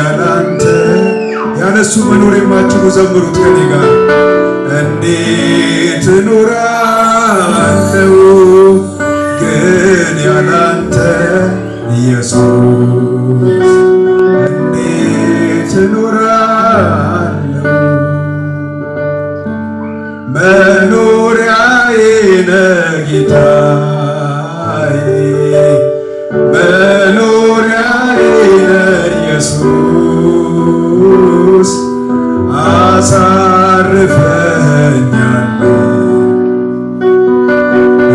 ያላንተ ያነሱ መኖር የማችሉ ዘምሩት ከኔ ጋር እንዴት እኖራለሁ ግን ያላንተ ኢየሱስ እንዴት እኖራለሁ መኖሪያዬ ነህ ጌታዬ መኖሪያዬ ነህ ኢየሱስ አሳርፈኛል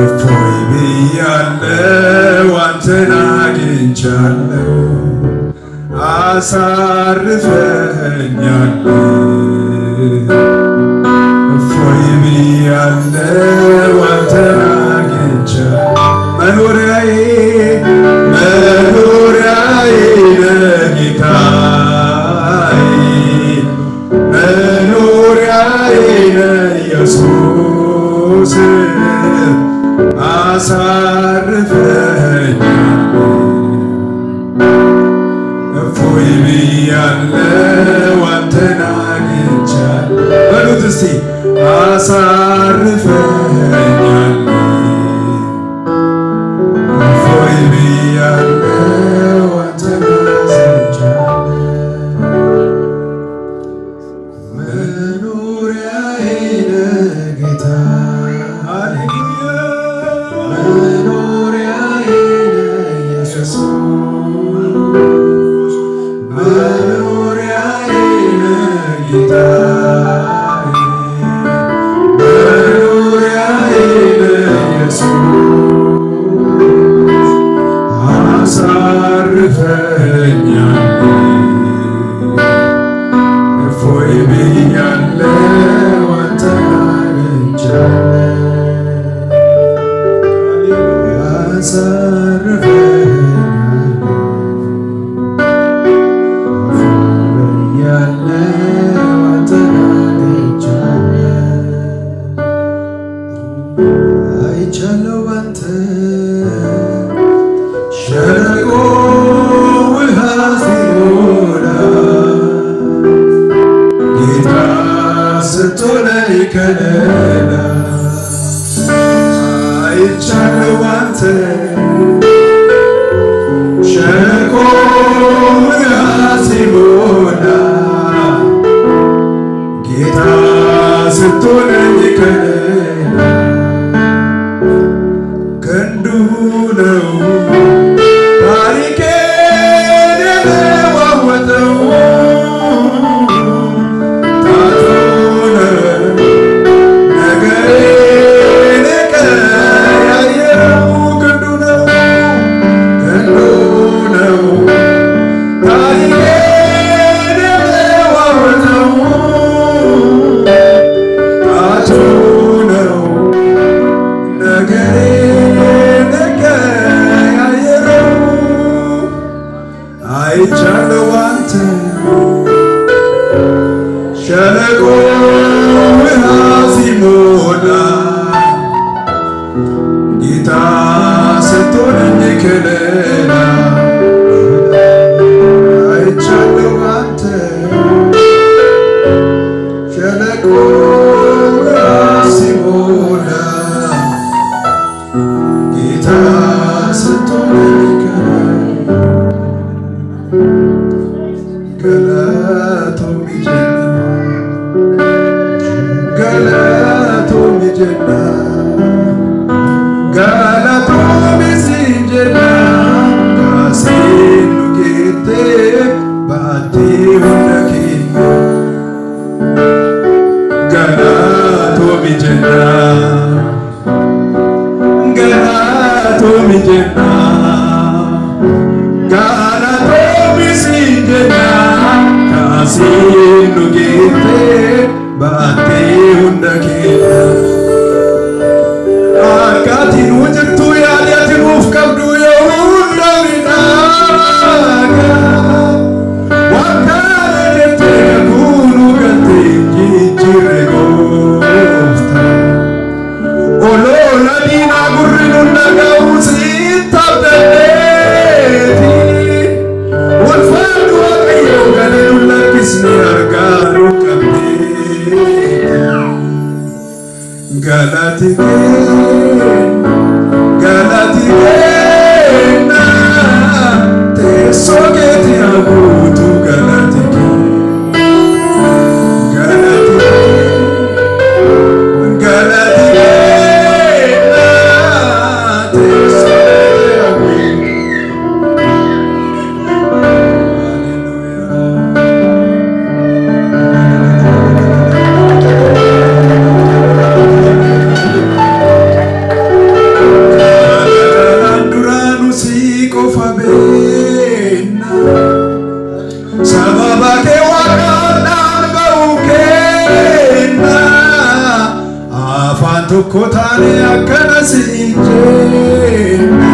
እፎይ ብያለሁ አንተን አግኝቻለሁ አሳርፈኛል እፎይ ብያለሁ አንተን አግኝቻለሁ መኖሪያዬ መኖሪያዬ ነህ ጌታዬ መኖሪያዬ ነህ ኢየሱስ አሳርፈኛል እፎይ ብያለሁ አንተን አግኝቻለሁ በሉት እስቲ አሳርፈኛል እፎይ ብያለሁ አንተን አግኝቻለሁ መኖሪያዬ ነህ ጌታ መኖሪያዬ ነህ ኢየሱስ መኖሪያዬ ነህ ጌታዬ መኖሪያዬ ነህ ኢየሱስ አሳርፈኛል እፎይ ብያለሁ አንተን አግኝቻለሁ አሳርፈኛል እፎይ ብያለሁ አንተን አግኝቻለሁ አይቻለሁ ባንተ ሸለቆ ውሃ ሲሞላ ጌታ ስትሆነኝ ከለላ አይቻለሁ ባንተ ሸለቆ ውሃ ሲሞላ ጌታ ስትሆነኝ ከለላ ክንዱ ነው ታሪኬን የለዋወጠው ጣቱ ነው ነገሬን የቀያየረው ክንዱ ነው ታሪኬን የለዋወጠው ጣቱ ነው ነገሬን የቀያየረው አይቻለሁ ባንተ ሸለቆ ውሃ ሲሞላ ጌታ ስትሆነኝ ከለላ አይቻለሁ ባንተ ሸለቆ ውሃ ሲሞላ ጌታ ስትሆነኝ galatomi jenna galatomi sinjenna kasinu kete bati hundaki galatomi jenna galatomi jenna galatomi sinjenna kasinu kete bati hundaki akatinu jirtu yaadiyatinu ufkabdu yohundamidhaga wakana jette kakunu galte jijjirre goofta tokkotaane akkana siin jenna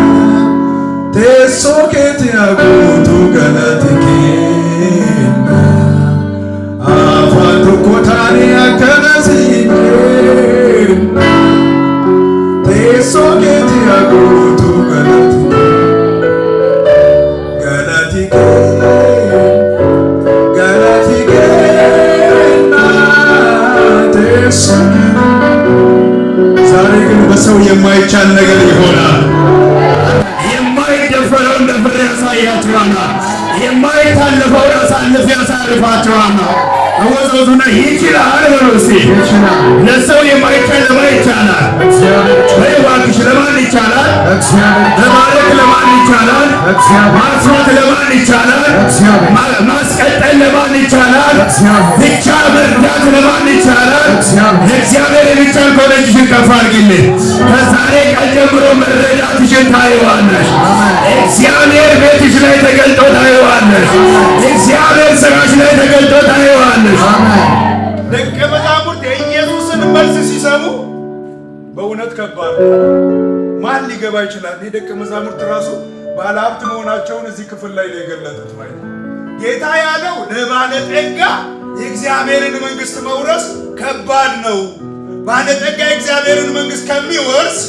teessoo keetti haguutu galati kenna afaan tokkotaane akkana siin jenna teessoo keetti haguutu galati ዛሬ ግን በሰው የማይቻል ነገር ይሆናል። የማይደፈረውን ደፍሬ ያሳያችኋለሁ። የማይታለፈውን አሳልፌ ያሳልፋችኋለሁ። አወዛውዙና ይችላል በሉ እስቲ። ለሰው የማይቻል ለማን ይቻላል? እባክሽ ለማን ይቻላል? መባረክ ለማን ይቻላል? ማስፋት ለማን ይቻላል? ማስቀጠል ለማን ይቻላል? ብቻ መርዳት ለማን ይቻላል? እግዚአብሔር የሚቻል ከሆነ እጅሽን ከፍ አድርጊልኝ። ከዛሬ ቀን ጀምሮ መረዳትሽን ታይዋለሽ። እግዚአብሔር ቤትሽ ላይ ተገልጦ ታይዋለሽ። እግዚአብሔር ስራሽ ላይ ተገልጦ ታይዋለሽ። ደቀ መዛሙርት የኢየሱስን መልስ ሲሰሙ በእውነት ከባድ ማን ሊገባ ይችላል? ደቀ መዛሙርት ራሱ ባለሀብት መሆናቸውን እዚህ ክፍል ላይ ነው የገለጡት። ማለት ጌታ ያለው ለባለጠጋ የእግዚአብሔርን መንግስት መውረስ ከባድ ነው። ባለጠጋ የእግዚአብሔርን መንግስት ከሚወርስ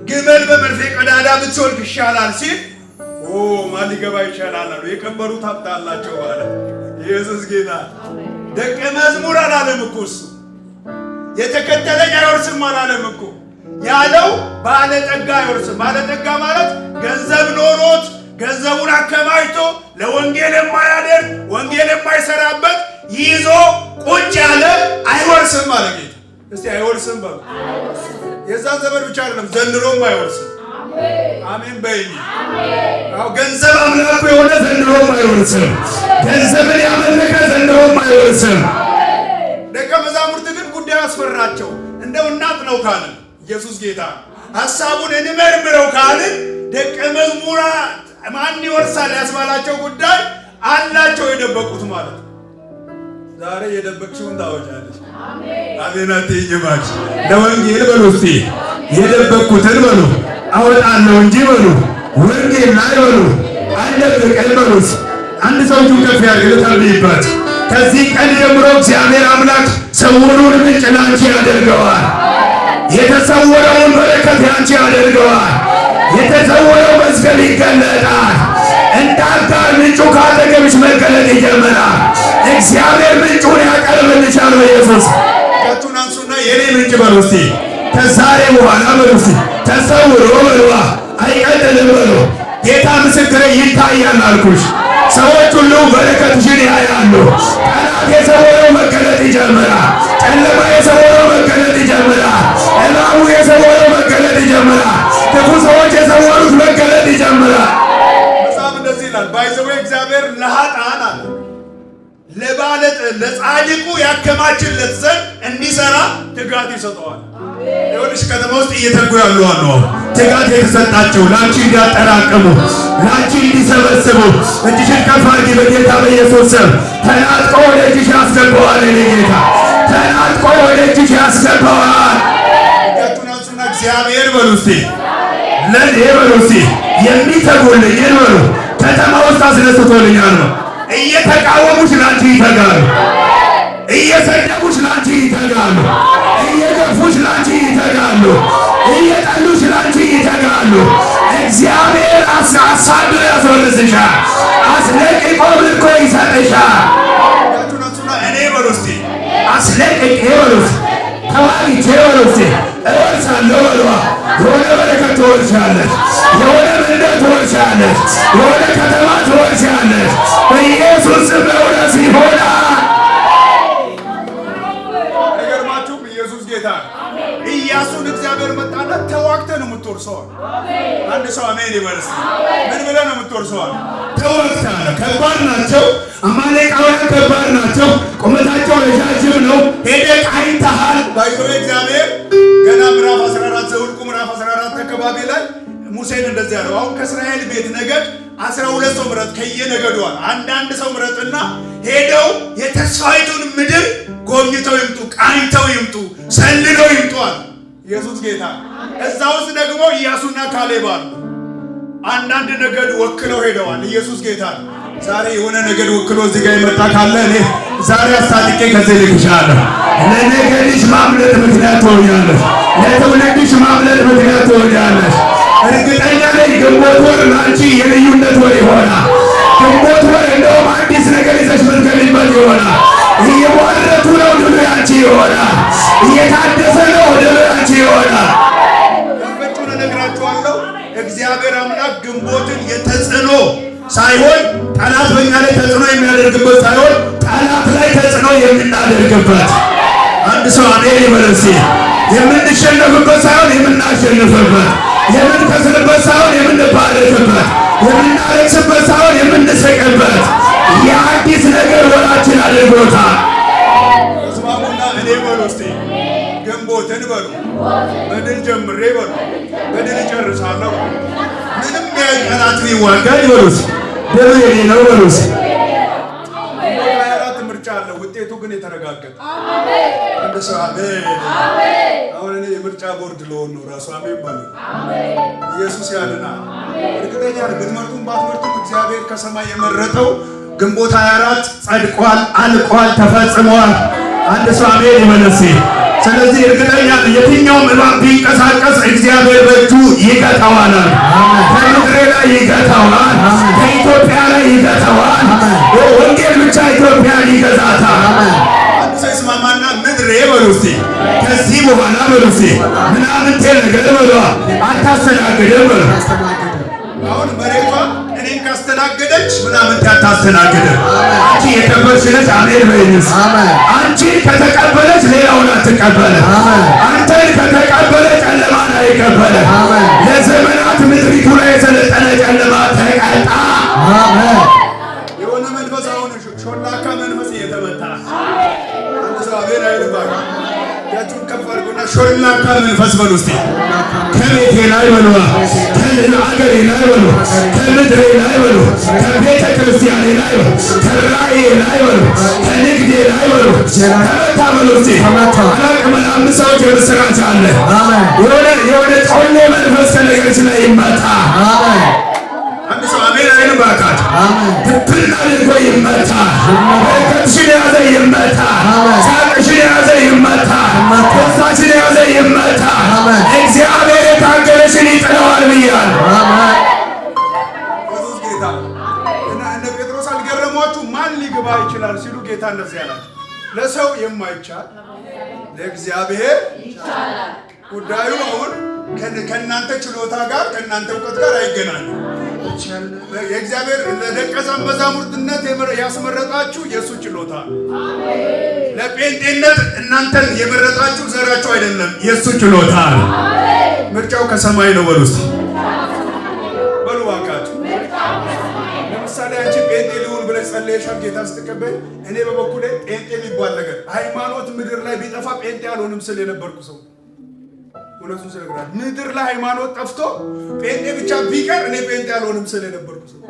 ግመል በመርፌ ቀዳዳ ብትወልቅ ይሻላል ሲል ማን ሊገባ ይችላል አሉ። የከበሩት ሀብት አላቸው ማለት ኢየሱስ ጌታ። ደቀ መዝሙር አላለም እኮ እሱ። የተከተለኝ አይወርስም አላለም እኮ ያለው ባለጠጋ አይወርስም። ባለጠጋ ማለት ገንዘብ ኖሮት ገንዘቡን አከማችቶ ለወንጌል የማያደርግ ወንጌል የማይሰራበት ይዞ ቁጭ ያለ አይወርስም ማለት ጌታ። እስቲ አይወርስም በሉ። የዛን ዘመን ብቻ አይደለም ዘንድሮም አይወርስም። አሜን በይኝ። አዎ ገንዘብ አምላኩ የሆነ ዘንድሮም አይወርስም። ገንዘብን ያመለከ ዘንድሮም አይወርስም። ደቀ መዛሙርት ግን ጉዳዩ አስፈራቸው። እንደው እናት ነው ካልን ኢየሱስ ጌታ ሐሳቡን እንመርምረው ካልን ደቀ መዝሙራ ማን ይወርሳል ያስባላቸው ጉዳይ አላቸው የደበቁት ማለት ነው። ዛሬ የደበቅሽውን ታወጫለሽ። አሜን አትይኝባች ለወንጌል በሉ እስቲ የደበቅኩትን በሉ አወጣለሁ እንጂ በሉ ወንጌል ላይ በሉ አልደብቅም በሉት። አንድ ሰው እጁን ከፍ ያድርግ ልጸልይበት። ከዚህ ቀን ጀምሮ እግዚአብሔር አምላክ ስውሩን ምንጭ ላንቺ ያደርገዋል። የተሰወረውን በረከት ያንቺ ያደርገዋል። የተሰወረው መዝገብ ይገለጣል። እንደ አጋር ምንጩ ካጠገብሽ መገለጥ ይጀምራል። እግዚአብሔር ምንጩን ያቀርብልሻል። በኢየሱስ ቀጡን አንሱና የኔ ምንጭ በሉ እስቲ። ከዛሬ በኋላ በሉ እስቲ ተሰውሮ በሉ አይቀጥልም በሉ። ጌታ ምስክሬ ይታያል አልኩሽ። ሰዎች ሁሉ በረከትሽን ያያሉ። ጠላት የሰወረው መገለጥ ይጀምራል። ጨለማ የሰወረው መገለጥ ይጀምራል። እባቡ የሰወረው መገለጥ ይጀምራል። ክፉ ሰዎች የሰወሩት መገለጥ ይጀምራል። መጽሐፍ እንደዚህ ይላል፣ ባይዘው እግዚአብሔር ለኃጥአን አለ ለጻድቁ ያከማችለት ዘንድ እንዲሰራ ትጋት ይሰጠዋል። ይኸውልሽ ከተማ ውስጥ እየተጉ ያሉ አሉ። ትጋት የተሰጣቸው ላንቺ እንዲያጠራቅሙ ላንቺ እንዲሰበስቡ እጅሽን ከፍ አድርጊ በጌታ በኢየሱስ ስም። ተናጥቆ ወደ እጅሽ ያስገባዋል። እኔ ጌታ ተናጥቆ ወደ እጅሽ ያስገባዋል። ያቱናሱና እግዚአብሔር በሉ እስቲ ለኔ በሉ እስቲ የሚተጉልኝ በሉ ከተማ ውስጥ አስነስቶልኛል ነው። እየተቃወሙሽ ላንቺ ይተጋሉ። እየሰደቡሽ ላንቺ ይተጋሉ። እየገፉሽ ላንቺ ይተጋሉ። እየጠሉሽ ላንቺ ይተጋሉ። እግዚአብሔር አሳዶ ያስወርስሻል። አስለቅቆ ምርኮ ይሰጥሻል። ያቱናቱና እኔ በሉ እስቲ አስለቅቄ በሉ እስቲ ተዋግቼ በሉ እስቲ እወርሳለሁ በሉ። የሆነ በረከት ትወርሻለሽ። የሆነ መንደር ትወርሻለሽ። የሆነ ከተማ ትወርሻለሽ። በኢየሱስ ስም በእውነት ይሆናል። አይገርማችሁም? ኢየሱስ ጌታ። ኢያሱን እግዚአብሔር መጣና ተዋግተህ ነው የምትወርሰው። አንድ ሰው አሜን ይበርስ። ምን ብለህ ነው የምትወርሰው? ተዋግተህ ነው። ከባድ ናቸው አማሌቃውያን፣ ከባድ ናቸው። ቁመታቸው ረጃጅም ነው። ሄደህ አይተሃል። ባይዘው እግዚአብሔር ገና ምዕራፍ 14 ዘኍልቍ ምዕራፍ 14 አካባቢ ላይ ሙሴን እንደዚህ ያለው አሁን ከእስራኤል ቤት ነገድ 12 ሰው ምረጥ፣ ከየነገዷል አንዳንድ ሰው ምረጥና ሄደው የተስፋይቱን ምድር ጎብኝተው ይምጡ፣ ቃኝተው ይምጡ፣ ሰልለው ይምጡ። ኢየሱስ ጌታ። እዛ ውስጥ ደግሞ ኢያሱና ካሌብ አሉ። አንዳንድ ነገድ ወክለው ሄደዋል። ኢየሱስ ጌታ። ዛሬ የሆነ ነገድ ወክሎ እዚህ ጋር የመጣ ካለ እኔ ዛሬ አስታጥቄ ከዚህ ልክሻለሁ። ለነገድሽ ማምለጥ ምክንያት ትሆኛለሽ። ለትውልድሽ ማምለጥ ምክንያት ትሆኛለሽ። እርግጠኛ ነኝ ግንቦት ወር ለአንቺ የልዩነት ወር ይሆናል። ግንቦት ወር እንደውም አዲስ ነገር ይዘሽ ምትገቢበት ይሆናል። እየቧረቱ ነው ድሉ ያንቺ ይሆናል። እየታደሰ ነው ድሉ ያንቺ ይሆናል። በእውነት እነግራችኋለሁ እግዚአብሔር አምላክ ግንቦትን የተጽዕኖ ሳይሆን ጠላት በእኛ ላይ ተጽዕኖ የሚያደርግበት ሳይሆን ጠላት ላይ ተጽዕኖ የምናደርግበት። አንድ ሰው አሜን ይበል እስቲ። የምንሸነፍበት ሳይሆን የምናሸንፍበት፣ የምንከስርበት ሳይሆን የምንባረክበት፣ የምናለቅስበት ሳይሆን የምንስቅበት የአዲስ ነገር ወራችን አድርጎታል። ተስማሙና እኔ በሉ እስቲ ግንቦትን በሉ በድል ጀምሬ በሉ በድል እጨርሳለሁ። ምንም ጠላት ቢዋጋ ይበሉት ድሉ የኔ ነው በሉት። 24 ምርጫ አለ፣ ውጤቱ ግን የተረጋገጠ። አንድ ሰው አሜን። አሁን እኔ የምርጫ ቦርድ ልሆን ነው ራሱ አሜን በሉ። ኢየሱስ ያድናል። እርግጠኛ ነኝ ብትመርጡም ባትመርጡም እግዚአብሔር ከሰማይ የመረጠው ግንቦት 24 ጸድቋል፣ አልቋል፣ ተፈጽሟል። አንድ ሰው አሜን ይመለስ። ስለዚህ እርግጠኛ የትኛውም እባብ ቢንቀሳቀስ እግዚአብሔር በእጁ ይገታዋል። ከምድሬ ላይ ይገታዋል፣ ከኢትዮጵያ ላይ ይገታዋል። ወንጌል ብቻ ኢትዮጵያን ይገዛታል። አንድ ሰው ይስማማና ምድሬ በሉ እስቲ ከዚህ በኋላ በሉ እስቲ ምናምንቴ ነገር በሉ አታስተናግድም በሉ። አሁን መሬቷ እኔን ካስተናገደች ምናምን አታስተናግድም። አንቺ የከበርሽ ነሽ አሜን በይንስ። አንቺ ከተቀበለች ሌላውን አትቀበልም። አንተን ከተቀበለ ጨለማን አይቀበልም። ለዘመናት ምድሪቱ ላይ የሰለጠነ ጨለማ ተቀጣ። የሆነ መንፈስ አሁን ሾላካ መንፈስ እየተመታ አንድ ሰው አሜን አይልባል። ያቱን ከፍ አድርጎና ሾላካ መንፈስ በሉ እስቲ ከቤቴ ላይ በሉ፣ ከአገሬ ላይ በሉ፣ ከምድሬ ላይ በሉ፣ ከቤተ ክርስቲያኔ ላይ በሉ፣ ከራእዬ ላይ በሉ፣ ከንግዴ ላይ በሉ ተመታ በሉ እስቲ። አላቅም አምስት ሰዎች የምስራች አለ። የሆነ ጮሌ መንፈስ ከነገርሽ ላይ ይመታ። አንድ ሰው አሜን አይልም ባካት። ትብና አድርጎ ይመታ። በረከትሽን የያዘ ይመታ። ሳቅሽን የያዘ ይመታ። ደስታሽን የያዘ ይመታ። እግዚአብሔር የታገለሽን ይጥለዋል ብያለሁ። ኢየሱስ ጌታ። እነ ጴጥሮስ አልገረሟችሁ? ማን ሊገባ ይችላል ሲሉ ጌታ እንደዚህ ያላቸው ለሰው የማይቻል ለእግዚአብሔር ይቻላል። ጉዳዩ አሁን ከእናንተ ችሎታ ጋር ከእናንተ እውቀት ጋር አይገናኝም። የእግዚአብሔር ለደቀ መዛሙርትነት ያስመረጣችሁ የእሱ ችሎታ ነው። ለጴንጤነት እናንተን የመረጣችሁ ዘራችሁ አይደለም፣ የእሱ ችሎታ ነው። ምርጫው ከሰማይ ነው በሉ እስቲ በሉ እባካችሁ። ለምሳሌ አንቺ ጴንጤ ሊሆን ብለሽ ጸልየሻል ጌታ ስትቀበል። እኔ በበኩሌ ጴንጤ የሚባል ነገር ሃይማኖት ምድር ላይ ቢጠፋ ጴንጤ አልሆንም ስል የነበርኩ ሰው እውነቱን ስለግራል። ምድር ላይ ሃይማኖት ጠፍቶ ጴንጤ ብቻ ቢቀር እኔ ጴንጤ አልሆንም ስለ ነበርኩ ሰው።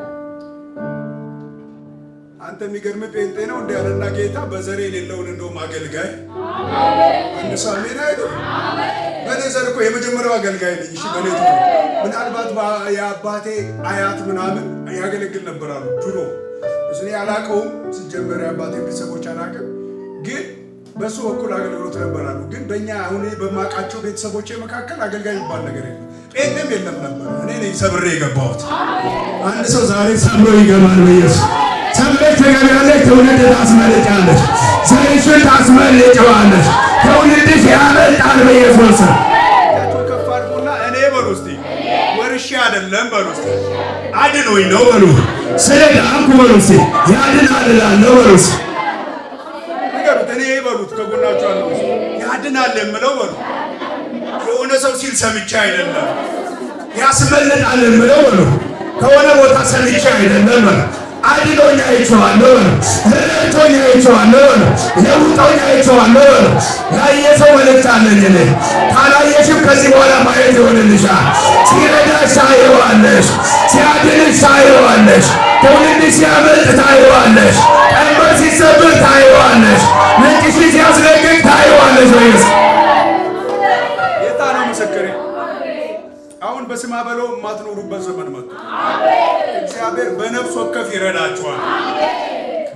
አንተ የሚገርም ጴንጤ ነው እንደ ያለና ጌታ በዘሬ የሌለውን እንደውም አገልጋይ አንድ ሳሜን አይደል? በኔ ዘር እኮ የመጀመሪያው አገልጋይ ነኝ። እሺ በኔ ነው። ምናልባት የአባቴ አያት ምናምን ያገለግል ነበር አሉ ድሮ። እኔ አላውቀውም ሲጀመር የአባቴ ቤተሰቦች አላውቅም፣ ግን በሱ በኩል አገልግሎት ነበራሉ። ግን በእኛ አሁን በማውቃቸው ቤተሰቦቼ መካከል አገልጋይ የሚባል ነገር የለም፣ ጴንጤም የለም ነበር። እኔ ነኝ ሰብሬ የገባሁት። አንድ ሰው ዛሬ ሰብሮ ይገባል በኢየሱስ። ሰብረሽ ትገቢያለሽ፣ ትውልድ ታስመልጫለሽ፣ ዘርሽን ታስመልጨዋለሽ፣ ትውልድሽ ያመልጣል በኢየሱስ። ከፍ አድርጉና እኔ በሉ እስቲ ወርሼ አይደለም በሉ እስቲ አድኖኝ ነው በሉ። ስለ ዳንኩ በሉ እስቲ ያድናል እላለሁ በሉ እስቲ እኔ በሉት ከጎናችሁ አለው ያድናል የምለው በሉ። የሆነ ሰው ሲል ሰምቼ አይደለም። ያስመልጣል የምለው በሉ። ከሆነ ቦታ ሰምቼ አይደለም በሉ። አድኖኝ አይቼዋለሁ በሉ። ረድቶኝ አይቼዋለሁ በሉ። ለውጦኝ አይቼዋለሁ በሉ። ያየ ሰው መልእክት አለኝ እኔ። ካላየሽም ከዚህ በኋላ ማየት ይሆንልሻል። ሲረዳሽ ታየዋለሽ፣ ሲያድንሽ ታየዋለሽ፣ ትውልድሽ ሲያመልጥ ታየዋለሽ፣ ቀንበር ሲሰብር ታየዋለሽ፣ ምንጭሽን ሲያስለቅቅ ታየዋለሽ። ወይስ የታለ በወከፍ ይረዳችኋል።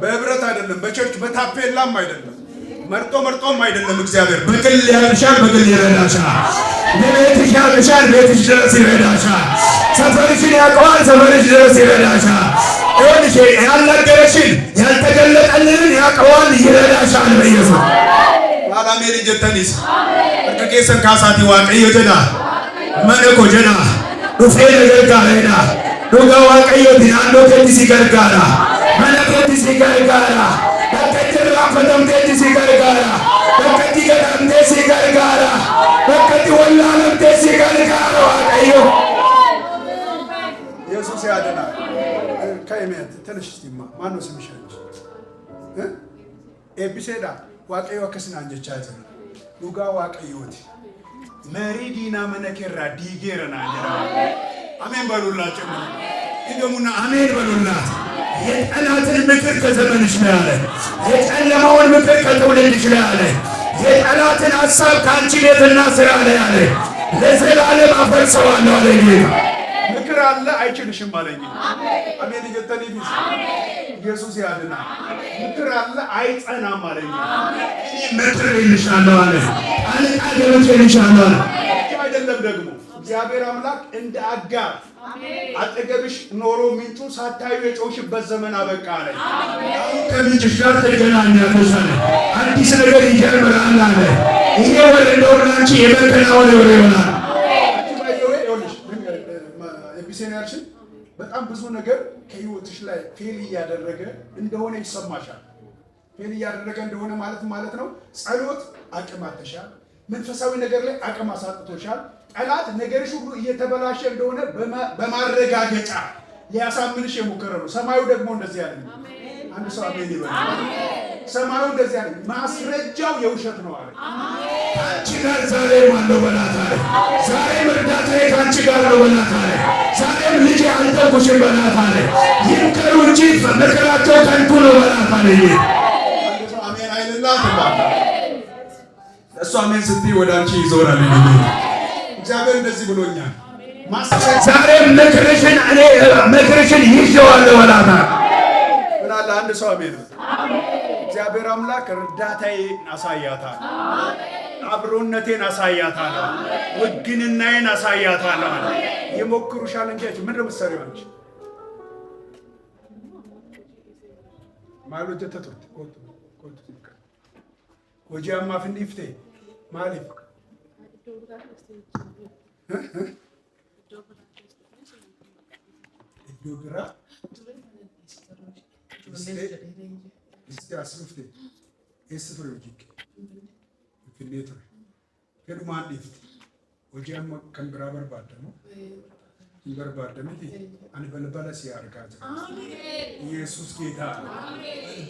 በህብረት አይደለም፣ በቸርች በታፔላም አይደለም፣ መርጦም አይደለም። እግዚአብሔር በግል ያልሻል፣ በግል ይረዳሻል። ቤትሽ ያልሻል፣ ቤትሽ ድረስ ይረዳሻል። ሰፈርሽን ያውቀዋል፣ ሰፈርሽ ድረስ ይረዳሻል። ይኸውልሽ ያልነገረሽን ያልተገለጠልንን ያውቀዋል፣ ይረዳሻል። በኢየሱስ ባላሜን ጀተኒስ እርቀቄሰን ካሳቲ ዋቀዮ ጀዳ መነኮ ጀዳ ዱፌ ነገር ጋሬዳ ዱጋ ዋቀዮ ዲናንዶ ከቲሲ ገርጋራ መነኮ ቲሲ ገርጋራ በከትራ ፈተምቴ ሲ ገርጋራ በከቲ ገዳምቴ ሲ ገርጋራ በከቲ ወላለምቴ ሲ ገርጋራ ዋቀዮ ኢየሱስ ያድናል። ከእመት ትንሽ እስቲማ ማነው ስምሽ አንቺ ኤቢሴዳ ዋቀዮ ከስናንጀቻ ዘና ዱጋ ዋቀዮት መሪዲና መነከራ ዲጌረና ጀራ አሜን በሉላችሁ። ይገሙና አሜን በሉላት። የጠላትን ምክር ከዘመንሽ ላይ አለ። የጨለማውን ምክር ከትውልድሽ ላይ አለ። የጠላትን ሐሳብ ከአንቺ ቤትና ስራ ላይ አለ። ለዘላለም አፈርሰዋለሁ አለ ጌታ። ምክር አለ አይችልሽም አለኝ። አሜን ይገጠል ይብስ ኢየሱስ ያድናል። ምክር አለ አይጸናም አለኝ። እኔ ምክር ይልሻለሁ አለ። አለቃ ገብቼልሻለሁ አለ። አይደለም ደግሞ እግዚአብሔር አምላክ እንደ አጋር አጠገብሽ ኖሮ ምንጩ ሳታዩ የጮሽበት ዘመን አበቃ አለ። አሁን ከምንጭሽ ጋር ተገናኛለሽ አለ። አዲስ ነገር ይጀምራል አለ። ይሄ ወር እንደው አንቺ የመከናወን ወር ይሆናል። ኤቢሴናችን በጣም ብዙ ነገር ከህይወትሽ ላይ ፌል እያደረገ እንደሆነ ይሰማሻል። ፌል እያደረገ እንደሆነ ማለት ነው። ጸሎት አቅም አጥተሻል። መንፈሳዊ ነገር ላይ አቅም አሳጥቶሻል። ጠላት ነገርሽ ሁሉ እየተበላሸ እንደሆነ በማረጋገጫ ሊያሳምንሽ የሞከረ ነው። ሰማዩ ደግሞ እንደዚህ ያለ ነው። አንድ ሰው አሜን ይበል። ሰማዩ እንደዚህ ያለ ማስረጃው የውሸት ነው አለ። አንቺ ጋር ዛሬም አለው በላት አለ። ዛሬም እርዳታዬ ከአንቺ ጋር ነው በላት አለ። ዛሬም ልጄ አልተውኩሽም በላት አለ። ይምከሩ እንጂ ምክራቸው ከንቱ ነው በላት አለ። አንድ ሰው አሜን አይልላት ባታ እሱ አሜን ስትይ ወደ አንቺ ይዞራል። እግዚአብሔር እንደዚህ ብሎኛል። ዛሬም ምክርሽን ይዤዋለሁ በላት አለ። ምን አለ አንድ ሰው አሜን። እግዚአብሔር አምላክ እርዳታዬን አሳያታል፣ አብሮነቴን አሳያታል፣ ውግንናዬን አሳያታል። ይሞክሩሻል እንጂ ምንድን ነው የምትሰሪው አንቺ? ማሉት ተተቱት ወጂያማ ፍንዲፍቴ ማሊፍ ዶግራ እስቲ እስፍር ወጂክ ፍንዴት ከዱማን ዲፍት ወጂያማ ከንብራ በርባደ ነው በርባደ ምት አን በለበለ ሲያርጋት ኢየሱስ ጌታ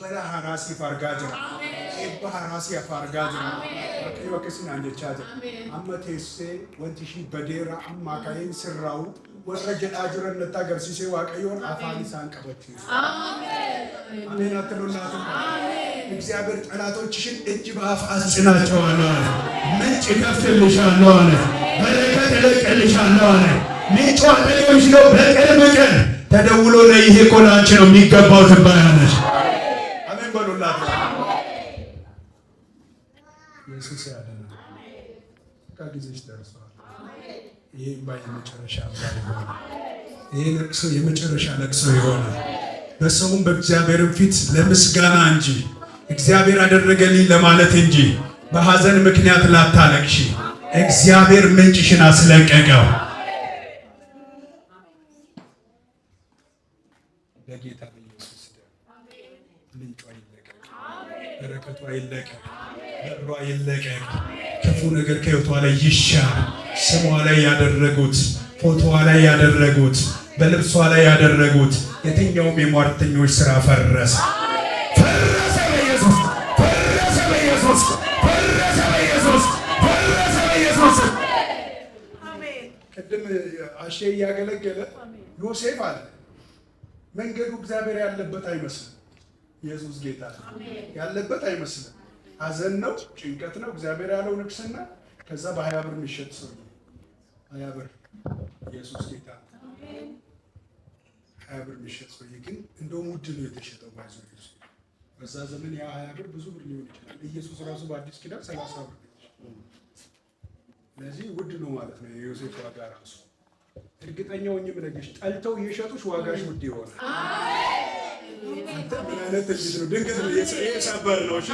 በላ ሐራሲ ፈርጋጅ ኤባ ሐራሲ ፈርጋጅ ወከሲና አንጀቻጀ አመቴሴ ወንቲሺ በዴራ አማካይን ስራው ወረጀዳ ጅረን ለታገርሲሴ ዋቀዮን አፋኒ ሳንቀበች አሜን አሜን አትሉላት። እግዚአብሔር ጠላቶችሽን እጅ በአፍ አስጭናቸዋለሁ አለ። ምንጭ ከፍትልሻለሁ አለ። በረከት እለቅልሻለሁ አለ። ምንጭ አጠገብሽ ነው። በቅርብ ቀን ተደውሎ ይሄ እኮ ላንቺ ነው የሚገባው ትባያለሽ። አሜን በሉላት። ኢየሱስ ያድናል። ከጊዜሽ ደርሷል። ይሄ የመጨረሻ ይሆናል። ይሄ ለቅሶ የመጨረሻ ለቅሶ ይሆናል። በሰውም በእግዚአብሔርም ፊት ለምስጋና እንጂ እግዚአብሔር አደረገልኝ ለማለት እንጂ በሐዘን ምክንያት ላታለቅሺ። እግዚአብሔር ምንጭሽን አስለቀቀው። በጌታ በኢየሱስ ምንጯ ይለቀቅ፣ በረከቷ ይለቀቅ፣ በሯ ይለቀቅ። ክፉ ነገር ከሕይወቷ ላይ ይሻር። ስሟ ላይ ያደረጉት፣ ፎቶዋ ላይ ያደረጉት፣ በልብሷ ላይ ያደረጉት የትኛውም የሟርተኞች ሥራ ፈረሰ፣ ፈረሰ በኢየሱስ፣ ፈረሰ በኢየሱስ፣ ፈረሰ በኢየሱስ፣ ፈረሰ በኢየሱስ። አሜን። ቅድም አሼ እያገለገለ ዮሴፍ አለ መንገዱ እግዚአብሔር ያለበት አይመስልም። ኢየሱስ ጌታ ያለበት አይመስልም። ሐዘን ነው፣ ጭንቀት ነው። እግዚአብሔር ያለው ንግስና ከዛ በ20 ብር የሚሸጥ ሰው 20 ብር ኢየሱስ ጌታ 20 ብር የሚሸጥ ሰውዬ ግን እንደውም ውድ ነው የተሸጠው። ባይዞ በዛ ዘመን ያ 20 ብር ብዙ ብር ሊሆን ይችላል። ኢየሱስ ራሱ በአዲስ ኪዳን 30 ብር ነው። ስለዚህ ውድ ነው ማለት ነው የዮሴፍ ዋጋ ራሱ። እርግጠኛ ሆኜ የምነግርሽ ጠልተው እየሸጡሽ ዋጋሽ ውድ ይሆናል። አንተ ምን አይነት ልጅ ነው? ድንገት የሰበር ነው። እሺ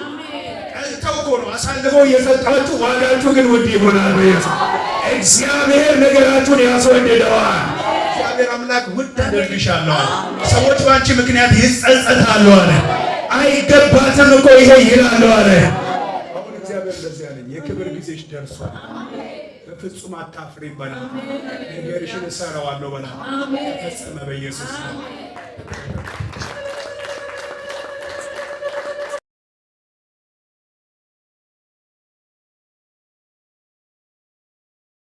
ጠልተው እኮ ነው አሳልፈው እየሰጣችሁ፣ ዋጋችሁ ግን ውድ ይሆናል። እግዚአብሔር ነገራችሁን ያስወድደዋል። እግዚአብሔር አምላክ ውድ አደርግሻለሁ። ሰዎች በአንቺ ምክንያት ይጸጸታሉ አለ። አይገባትም እኮ ይሄ ይላሉ አለ። አሁን እግዚአብሔር እንደዚህ አለኝ፣ የክብር ጊዜሽ ደርሷል። በፍጹም አታፍሪም በላ። ነገርሽን እሰራዋለሁ በላ። ተፈጸመ በኢየሱስ